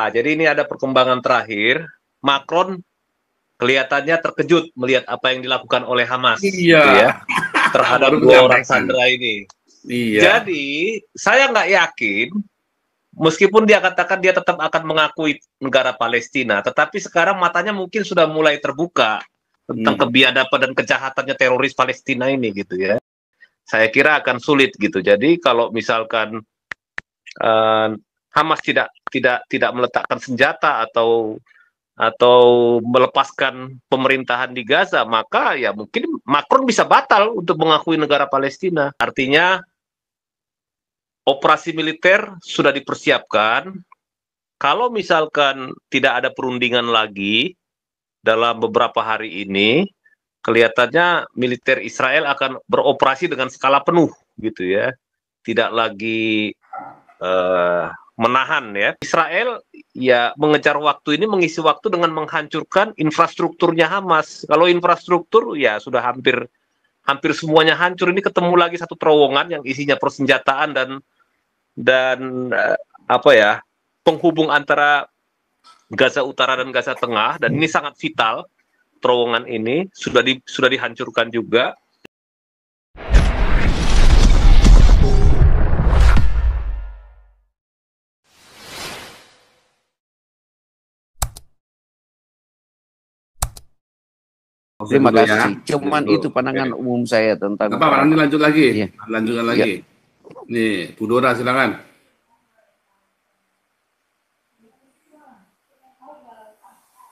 Nah, jadi ini ada perkembangan terakhir. Macron kelihatannya terkejut melihat apa yang dilakukan oleh Hamas, Iya. gitu ya, terhadap Baru 2 orang menyampaikan. sandera ini. Iya. Jadi saya nggak yakin, meskipun dia katakan dia tetap akan mengakui negara Palestina, tetapi sekarang matanya mungkin sudah mulai terbuka tentang kebiadaban dan kejahatannya teroris Palestina ini, gitu ya. Saya kira akan sulit gitu. Jadi kalau misalkan Hamas tidak meletakkan senjata atau melepaskan pemerintahan di Gaza, maka ya mungkin Macron bisa batal untuk mengakui negara Palestina. Artinya operasi militer sudah dipersiapkan. Kalau misalkan tidak ada perundingan lagi dalam beberapa hari ini, kelihatannya militer Israel akan beroperasi dengan skala penuh, gitu ya. Tidak lagi menahan ya. Israel ya mengejar waktu ini, mengisi waktu dengan menghancurkan infrastrukturnya Hamas. Kalau infrastruktur ya sudah hampir semuanya hancur. Ini ketemu lagi satu terowongan yang isinya persenjataan dan apa ya, penghubung antara Gaza Utara dan Gaza Tengah, dan ini sangat vital. Terowongan ini sudah dihancurkan juga. Terima kasih. Cuman itu pandangan umum saya tentang. Apa? Nanti lanjut lagi. Iya. Lanjutkan lagi. Nih, Bu Dora silakan.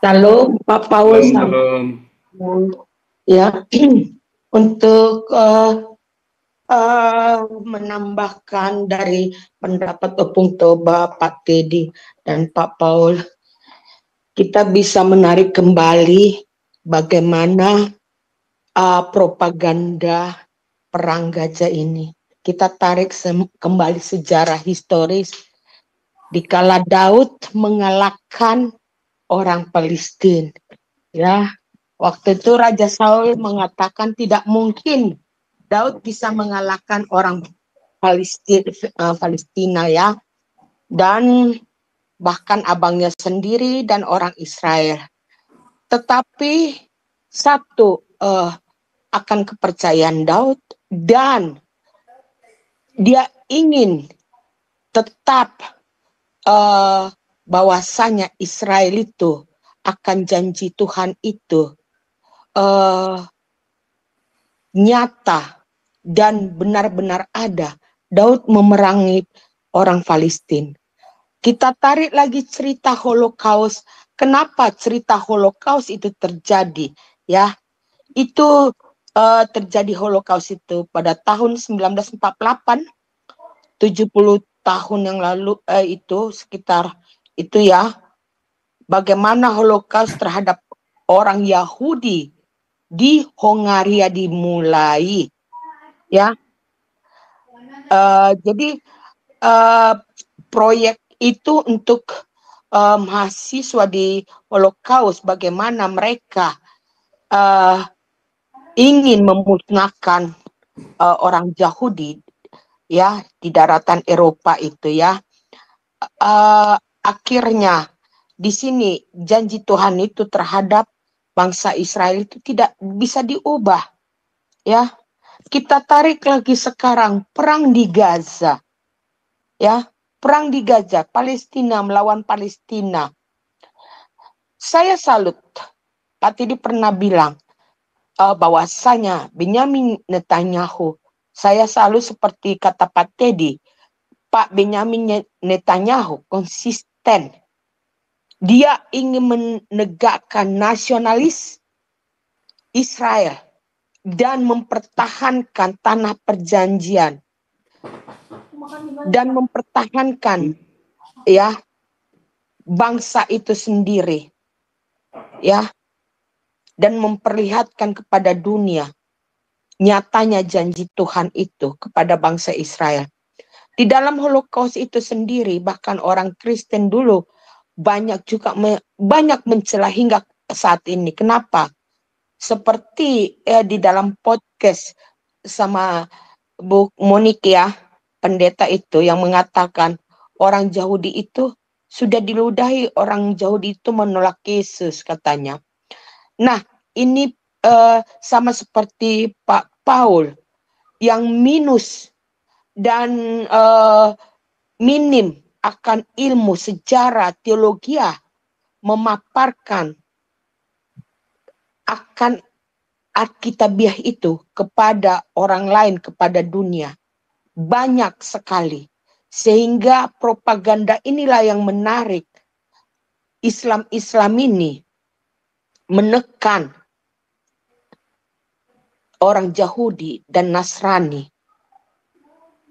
Lalu Pak Paul ya untuk menambahkan dari pendapat Opung Toba, Pak Teddy dan Pak Paul, kita bisa menarik kembali bagaimana propaganda perang Gaza ini. Kita tarik kembali sejarah historis dikala Daud mengalahkan orang Palestina. Ya, waktu itu Raja Saul mengatakan tidak mungkin Daud bisa mengalahkan orang Palestina ya, dan bahkan abangnya sendiri dan orang Israel. Tetapi satu akan kepercayaan Daud, dan dia ingin tetap bahwasanya Israel itu akan janji Tuhan itu nyata dan benar-benar ada. Daud memerangi orang Palestina. Kita tarik lagi cerita Holocaust. Kenapa cerita Holocaust itu terjadi? Ya, itu terjadi Holocaust itu pada tahun 1948, 70 tahun yang lalu, itu sekitar itu ya. Bagaimana Holocaust terhadap orang Yahudi di Hongaria dimulai, ya. Jadi proyek itu untuk mahasiswa di Holocaust, bagaimana mereka ingin memusnahkan orang Yahudi ya di daratan Eropa itu ya. Akhirnya di sini janji Tuhan itu terhadap bangsa Israel itu tidak bisa diubah ya. Kita tarik lagi sekarang perang di Gaza ya, perang di Gaza, Palestina melawan Palestina. Saya salut, Pak Teddy pernah bilang bahwasanya Benyamin Netanyahu, saya selalu seperti kata Pak Teddy, Pak Benyamin Netanyahu konsisten. Dia ingin menegakkan nasionalis Israel dan mempertahankan tanah perjanjian dan mempertahankan ya bangsa itu sendiri ya, dan memperlihatkan kepada dunia nyatanya janji Tuhan itu kepada bangsa Israel. Di dalam Holocaust itu sendiri, bahkan orang Kristen dulu banyak mencela hingga saat ini. Kenapa? Seperti di dalam podcast sama Bu Monik ya, pendeta itu yang mengatakan orang Yahudi itu sudah diludahi orang Yahudi itu menolak Yesus katanya. Nah, ini sama seperti Pak Paul yang minus dan minim akan ilmu sejarah teologi, memaparkan akan Alkitabiah itu kepada orang lain, kepada dunia. Banyak sekali. Sehingga propaganda inilah yang menarik Islam ini menekan orang Yahudi dan Nasrani.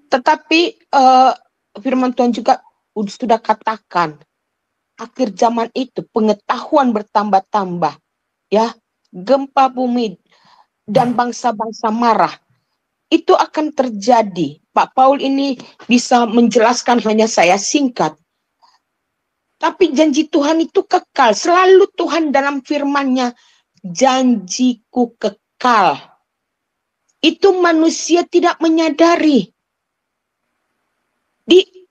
Tetapi firman Tuhan juga sudah katakan, akhir zaman itu pengetahuan bertambah-tambah. Ya, gempa bumi dan bangsa-bangsa marah. Itu akan terjadi. Pak Paul ini bisa menjelaskan, hanya saya singkat. Tapi janji Tuhan itu kekal. Selalu Tuhan dalam firman-Nya, janjiku kekal. Itu manusia tidak menyadari.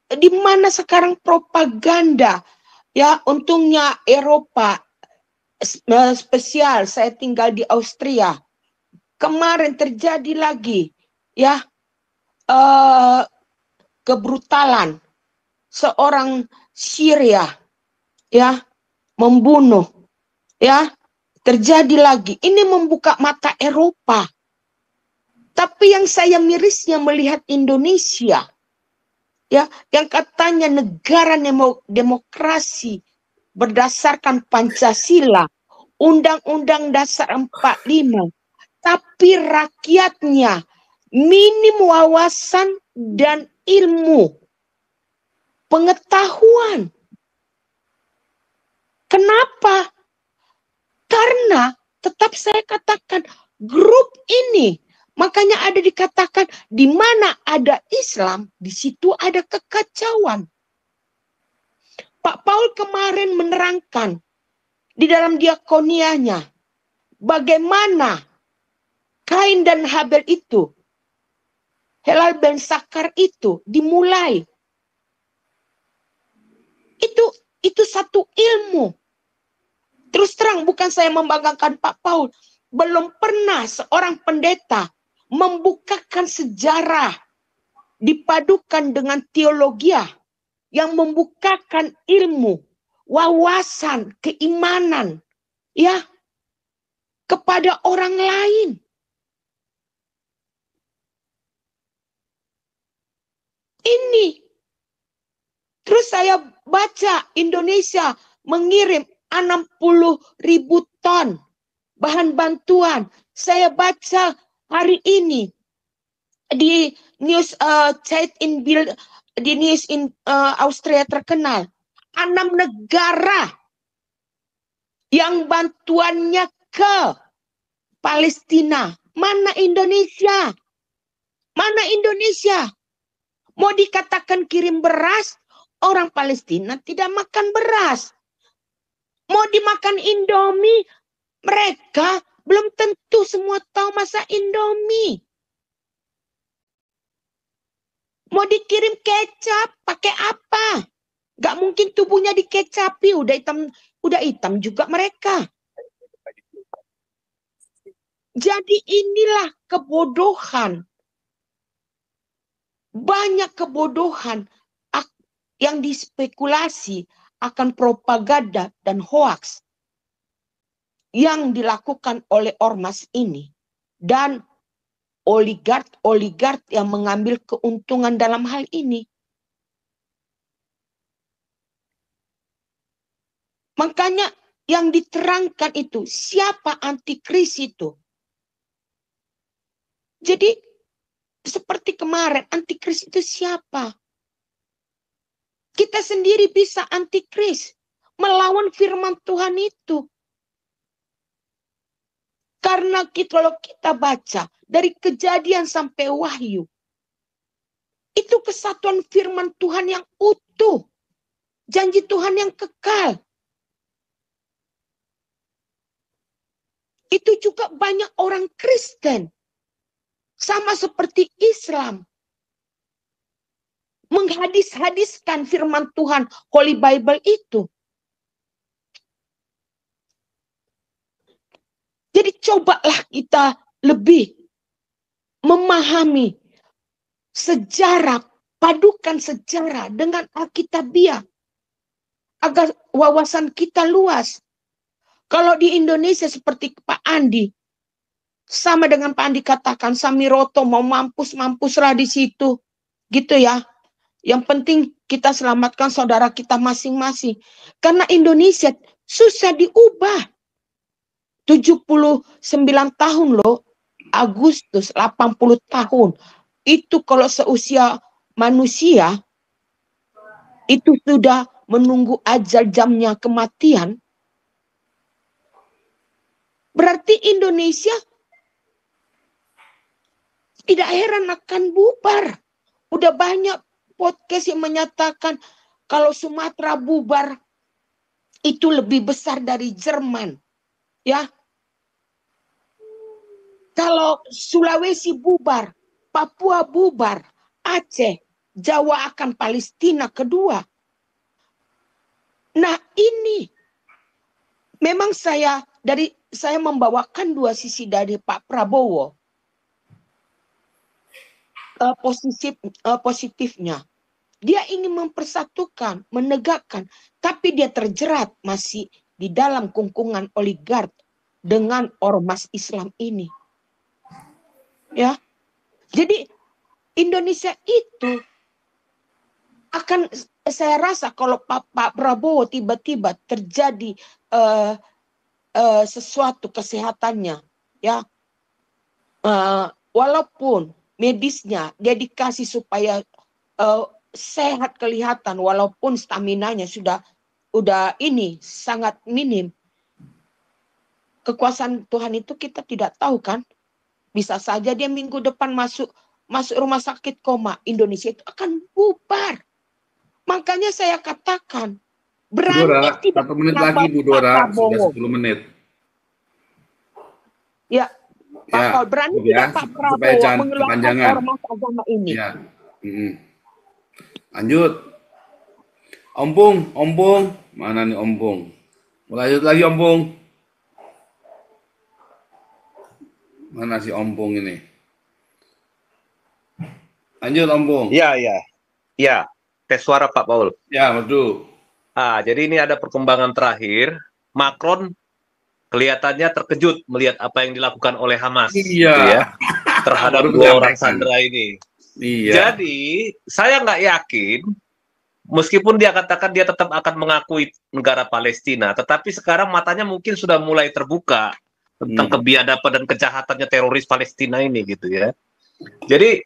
Di mana sekarang propaganda? Ya, untungnya Eropa spesial. Saya tinggal di Austria. Kemarin terjadi lagi, ya, kebrutalan seorang Syria, ya, membunuh, ya, terjadi lagi. Ini membuka mata Eropa. Tapi yang saya mirisnya melihat Indonesia, ya, yang katanya negara demokrasi berdasarkan Pancasila, Undang-Undang Dasar 45, tapi rakyatnya minim wawasan dan ilmu, pengetahuan. Kenapa? Karena tetap saya katakan grup ini, makanya ada dikatakan di mana ada Islam, di situ ada kekacauan. Pak Paul kemarin menerangkan di dalam diakonianya bagaimana Kain dan Habel itu, Helal ben Sakar itu dimulai. Itu satu ilmu. Terus terang, bukan saya membanggakan Pak Paul. Belum pernah seorang pendeta membukakan sejarah dipadukan dengan teologi yang membukakan ilmu, wawasan, keimanan, ya, kepada orang lain. Ini. Terus saya baca Indonesia mengirim 60.000 ton bahan bantuan. Saya baca hari ini di news di news in Austria terkenal, 6 negara yang bantuannya ke Palestina. Mana Indonesia? Mana Indonesia? Mau dikatakan kirim beras, orang Palestina tidak makan beras. Mau dimakan Indomie, mereka belum tentu semua tahu masak Indomie. Mau dikirim kecap, pakai apa? Gak mungkin tubuhnya dikecapi, udah hitam juga mereka. Jadi inilah kebodohan. Banyak kebodohan yang dispekulasi akan propaganda dan hoaks yang dilakukan oleh ormas ini. Dan oligark yang mengambil keuntungan dalam hal ini. Makanya yang diterangkan itu, siapa antikris itu? Jadi seperti kemarin, antikris itu siapa? Kita sendiri bisa antikris, melawan firman Tuhan itu. Karena kalau kita baca dari Kejadian sampai Wahyu, itu kesatuan firman Tuhan yang utuh. Janji Tuhan yang kekal. Itu juga banyak orang Kristen. Sama seperti Islam. menghadis-hadiskan firman Tuhan, Holy Bible itu. Jadi cobalah kita lebih memahami sejarah, padukan sejarah dengan Alkitabiah, agar wawasan kita luas. Kalau di Indonesia seperti Pak Andi, sama dengan Pak Andi katakan, Samiroto mau mampus-mampuslah di situ. Gitu ya. Yang penting kita selamatkan saudara kita masing-masing. Karena Indonesia susah diubah. 79 tahun loh, Agustus 80 tahun. Itu kalau seusia manusia, itu sudah menunggu ajal jamnya kematian. Berarti Indonesia tidak heran akan bubar. Udah banyak podcast yang menyatakan kalau Sumatera bubar itu lebih besar dari Jerman. Ya. Kalau Sulawesi bubar, Papua bubar, Aceh, Jawa akan Palestina kedua. Nah, ini memang saya membawakan dua sisi dari Pak Prabowo. Positifnya. Dia ingin mempersatukan, menegakkan, tapi dia terjerat masih di dalam kungkungan oligark dengan ormas Islam ini. Ya. Jadi Indonesia itu akan, saya rasa kalau Pak Prabowo tiba-tiba terjadi sesuatu kesehatannya, ya, walaupun medisnya dia dikasih supaya sehat kelihatan, walaupun staminanya udah ini sangat minim. Kekuasaan Tuhan itu kita tidak tahu kan? Bisa saja dia minggu depan masuk rumah sakit koma. Indonesia itu akan bubar. Makanya saya katakan, berani Dora, tidak 1 menit lagi Bu Dora, sudah 10 menit. Ya, Pak Ya, Paul, berani ya, tidak Pak supaya Prabowo jangan mengeluarkan kepanjangan. ormas agama ini? Ya. Lanjut. Ompong. Mana nih Ompong? Lanjut lagi Ompong. Mana si Ompong ini? Lanjut Ompong. Ya. Tes suara Pak Paul. Ya, betul. Jadi ini ada perkembangan terakhir. Macron kelihatannya terkejut melihat apa yang dilakukan oleh Hamas. Iya. Gitu ya, terhadap dua orang sandera ini. Iya. Jadi saya nggak yakin, meskipun dia katakan dia tetap akan mengakui negara Palestina, tetapi sekarang matanya mungkin sudah mulai terbuka tentang kebiadaban dan kejahatannya teroris Palestina ini, gitu ya. Jadi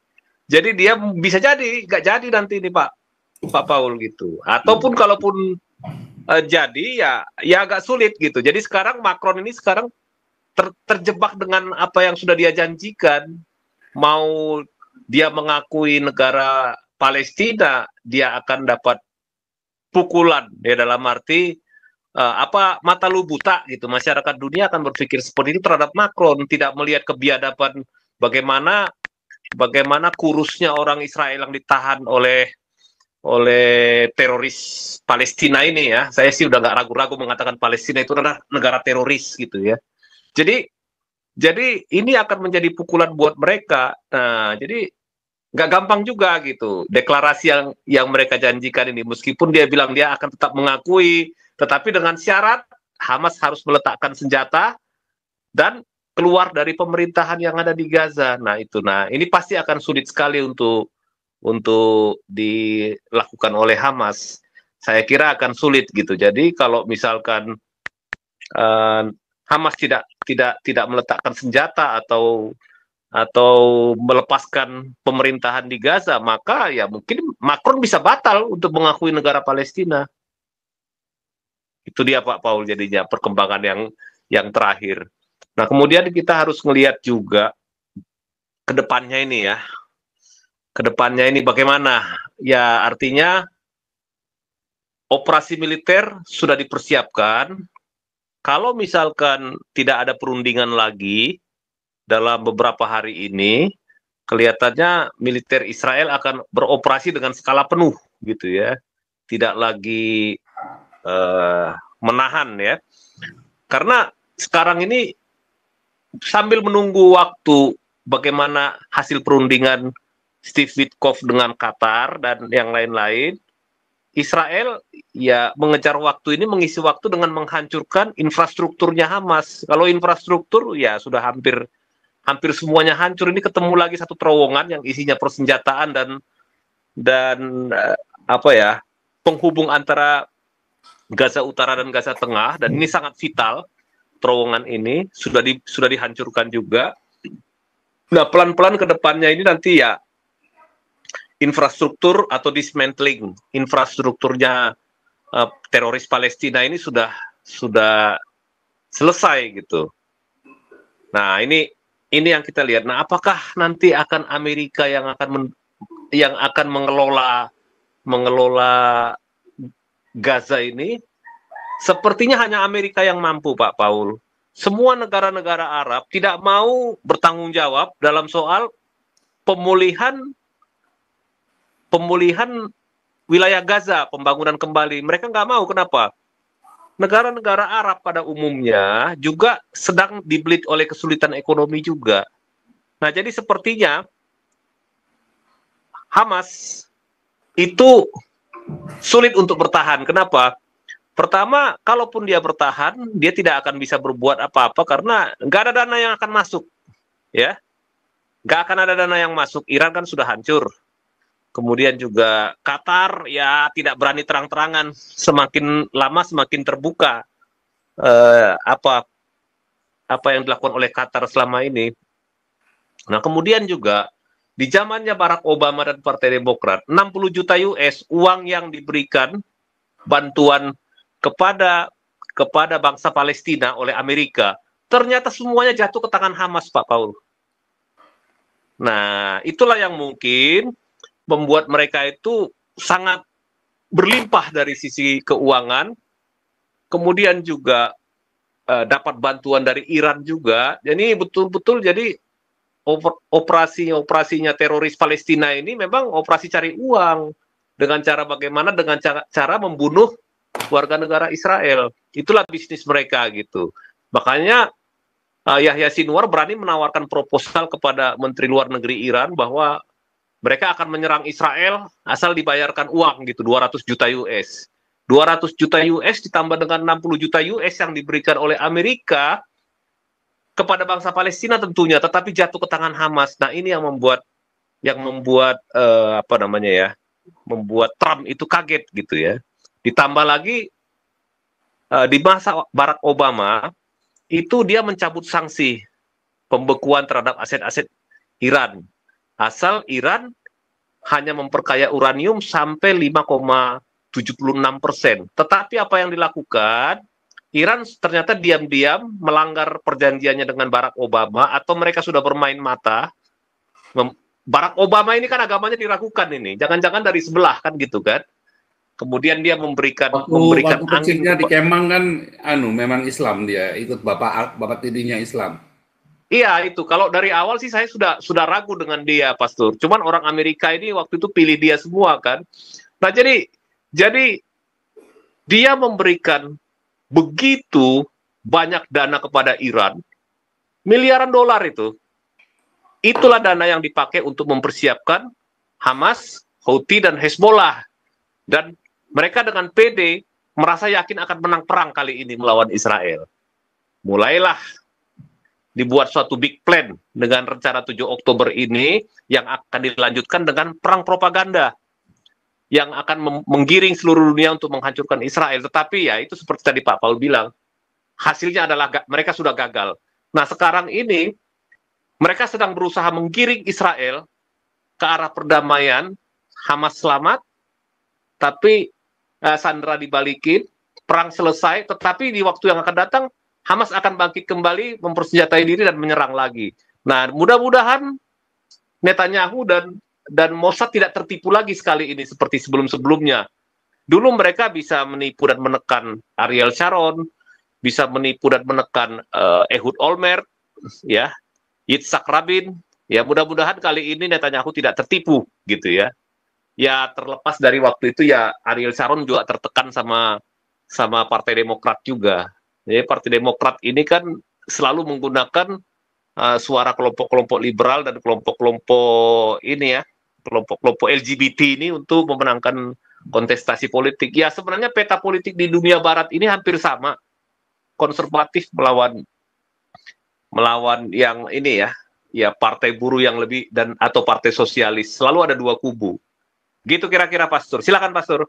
dia bisa jadi nggak jadi nanti ini Pak Paul gitu. Ataupun kalaupun jadi ya agak sulit gitu. Jadi sekarang Macron ini sekarang terjebak dengan apa yang sudah dia janjikan. Mau dia mengakui negara Palestina, dia akan dapat pukulan ya, dalam arti mata lu buta gitu. Masyarakat dunia akan berpikir seperti itu terhadap Macron, tidak melihat kebiadaban bagaimana kurusnya orang Israel yang ditahan oleh teroris Palestina ini ya. Saya sih udah nggak ragu-ragu mengatakan Palestina itu adalah negara teroris gitu ya. Jadi ini akan menjadi pukulan buat mereka. Nah, jadi nggak gampang juga gitu deklarasi yang mereka janjikan ini, meskipun dia bilang dia akan tetap mengakui, tetapi dengan syarat Hamas harus meletakkan senjata dan keluar dari pemerintahan yang ada di Gaza. Nah ini pasti akan sulit sekali untuk dilakukan oleh Hamas. Saya kira akan sulit gitu. Jadi kalau misalkan Hamas tidak meletakkan senjata atau melepaskan pemerintahan di Gaza, maka ya mungkin Macron bisa batal untuk mengakui negara Palestina. Itu dia Pak Paul, jadinya perkembangan yang terakhir. Nah, kemudian kita harus melihat juga ke depannya ini ya. Ke depannya ini bagaimana? Ya, artinya operasi militer sudah dipersiapkan. Kalau misalkan tidak ada perundingan lagi dalam beberapa hari ini, kelihatannya militer Israel akan beroperasi dengan skala penuh gitu ya, tidak lagi menahan ya, karena sekarang ini sambil menunggu waktu bagaimana hasil perundingan Steve Witkoff dengan Qatar dan yang lain-lain, Israel ya mengejar waktu ini, mengisi waktu dengan menghancurkan infrastrukturnya Hamas. Kalau infrastruktur ya sudah hampir semuanya hancur. Ini ketemu lagi satu terowongan yang isinya persenjataan dan apa ya, penghubung antara Gaza Utara dan Gaza Tengah, dan ini sangat vital. Terowongan ini sudah dihancurkan juga. Nah, pelan-pelan ke depannya ini nanti ya infrastruktur atau dismantling infrastrukturnya teroris Palestina ini sudah selesai gitu. Nah, ini yang kita lihat. Nah, apakah nanti akan Amerika yang akan mengelola Gaza ini? Sepertinya hanya Amerika yang mampu, Pak Paul. Semua negara-negara Arab tidak mau bertanggung jawab dalam soal pemulihan wilayah Gaza, pembangunan kembali. Mereka nggak mau. Kenapa? Negara-negara Arab pada umumnya juga sedang dibelit oleh kesulitan ekonomi juga. Nah, jadi sepertinya Hamas itu sulit untuk bertahan. Kenapa? Pertama, kalaupun dia bertahan, dia tidak akan bisa berbuat apa-apa karena nggak ada dana yang akan masuk, ya, nggak akan ada dana yang masuk. Iran kan sudah hancur. Kemudian juga Qatar ya tidak berani terang-terangan. Semakin lama semakin terbuka apa yang dilakukan oleh Qatar selama ini. Nah, kemudian juga di zamannya Barack Obama dan Partai Demokrat, 60 juta US uang yang diberikan bantuan kepada bangsa Palestina oleh Amerika, ternyata semuanya jatuh ke tangan Hamas, Pak Paul. Nah, itulah yang mungkin membuat mereka itu sangat berlimpah dari sisi keuangan, kemudian juga dapat bantuan dari Iran juga. Jadi betul-betul jadi operasinya teroris Palestina ini memang operasi cari uang dengan cara bagaimana, dengan cara membunuh warga negara Israel. Itulah bisnis mereka gitu. Makanya Yahya Sinwar berani menawarkan proposal kepada Menteri Luar Negeri Iran bahwa mereka akan menyerang Israel asal dibayarkan uang gitu, 200 juta US. 200 juta US ditambah dengan 60 juta US yang diberikan oleh Amerika kepada bangsa Palestina tentunya, tetapi jatuh ke tangan Hamas. Nah, ini yang membuat apa namanya ya, membuat Trump itu kaget gitu ya. Ditambah lagi di masa Barack Obama itu dia mencabut sanksi pembekuan terhadap aset-aset Iran. Asal Iran hanya memperkaya uranium sampai 5,76%. Tetapi apa yang dilakukan? Iran ternyata diam-diam melanggar perjanjiannya dengan Barack Obama, atau mereka sudah bermain mata. Barack Obama ini kan agamanya diragukan ini. Jangan-jangan dari sebelah kan gitu kan. Kemudian dia memberikan waktu kecilnya di Kemang kan memang Islam, dia ikut bapak tirinya Islam. Iya, itu kalau dari awal sih saya sudah ragu dengan dia, Pastor. Cuman orang Amerika ini waktu itu pilih dia semua kan. Nah, jadi dia memberikan begitu banyak dana kepada Iran, miliaran dolar itu. Itulah dana yang dipakai untuk mempersiapkan Hamas, Houthi, dan Hezbollah. Dan mereka dengan PD merasa yakin akan menang perang kali ini melawan Israel. Mulailah dibuat suatu big plan dengan rencana 7 Oktober ini yang akan dilanjutkan dengan perang propaganda yang akan menggiring seluruh dunia untuk menghancurkan Israel. Tetapi ya itu seperti tadi Pak Paul bilang, hasilnya adalah mereka sudah gagal. Nah, sekarang ini mereka sedang berusaha menggiring Israel ke arah perdamaian, Hamas selamat, tapi Sandra dibalikin, perang selesai, tetapi di waktu yang akan datang Hamas akan bangkit kembali, mempersenjatai diri dan menyerang lagi. Nah, mudah-mudahan Netanyahu dan Mossad tidak tertipu lagi sekali ini seperti sebelum-sebelumnya. Dulu mereka bisa menipu dan menekan Ariel Sharon, bisa menipu dan menekan Ehud Olmert, ya, Yitzhak Rabin, Ya mudah-mudahan kali ini Netanyahu tidak tertipu gitu ya. Ya terlepas dari waktu itu ya Ariel Sharon juga tertekan sama Partai Demokrat juga. Jadi Partai Demokrat ini kan selalu menggunakan suara kelompok-kelompok liberal dan kelompok-kelompok ini ya, kelompok-kelompok LGBT ini untuk memenangkan kontestasi politik. Ya sebenarnya peta politik di dunia barat ini hampir sama. Konservatif melawan yang ini ya partai buruh yang lebih atau partai sosialis. Selalu ada dua kubu. Gitu kira-kira Pastor. Silakan Pastor.